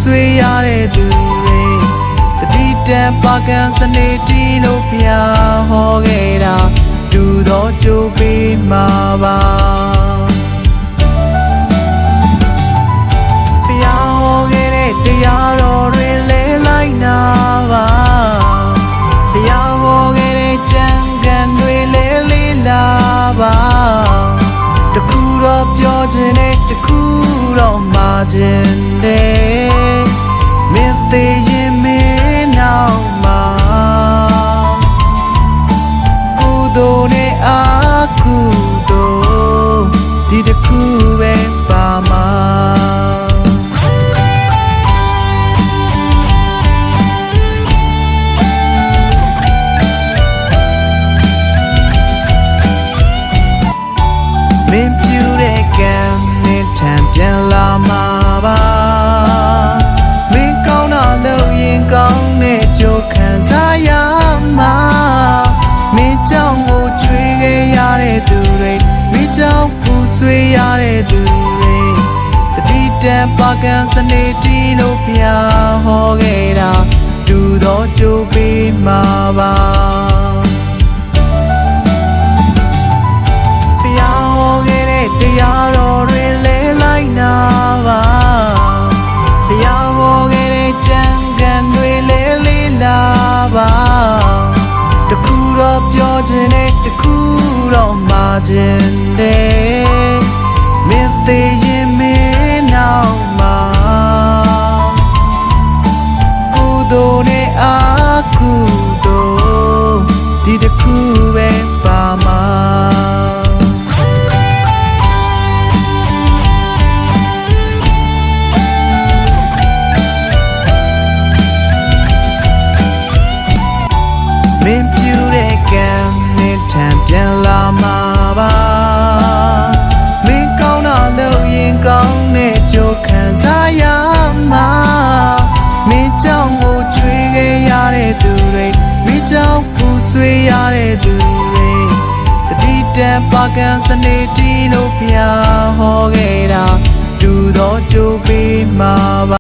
ဆွေးရတဲ့သူတွေတတိတန်ပါကန်စနေတီလို့ဖျားဟောခဲ့တာဒူသောကြိုးပေးမှာပါဖျားဟောခဲ့တဲ့တရားတော်တွေလဲလိုက်နာပါဖျားဟောခဲ့တဲ့ကြံကန်တွေလဲလေးလာပါတခုတော့ပြောခြင်းနဲ့တခုတော့မှာခြင်းနဲ့မင်းသေးရင်မင်းနောက်မှာကုသိုလ်နဲ့အာကုသိုလ်ဒီတခုပဲပါမှာမင်းပြူတဲ့ကံနဲ့ထံပြန်လာမှာပါမင်းကောင်းတာလို့ရင်ကောင်းတဲ့ကြိုးခံစားရမှာမင်းကြောင့်ကိုချွေးခဲ့ရတဲ့သူတွေမင်းကြောင့်ပူဆွေးရတဲ့သူတွေတတိတန်ပါကန်စနေတီလို့ဖျားဟောခဲ့တာဒူသောကြိုးပေးမှာပါတရားတော်တွေလဲလိုက်နာပါဘုရားဟောခဲ့တဲ့ကြံကန်တွေလဲလေးလာပါတခုတော့ပြောခြင်းနဲ့တခုတော့မှာခြင်းနဲ့မင်းသေးရင်မင်းနောက်မှာကုသိုလ်နဲ့အာကုသိုလ်ဒီတခုပဲပါမှာမင်းပြူတဲ့ကံနဲ့ထံပြန်လာမှာပါမင်းကောင်းတာလို့ရင်ကောင်းတဲ့ကြိုးခံစားရမှာမင်းကြောင့်ကိုချွေးခဲ့ရတဲ့သူတွေမင်းကြောင့်ပူဆွေးရတဲ့သူတွေတတိတန်ပါကန်စနေတီလို့ဖျားဟောခဲ့တာဒူသောကြိုးပေးမှာပါ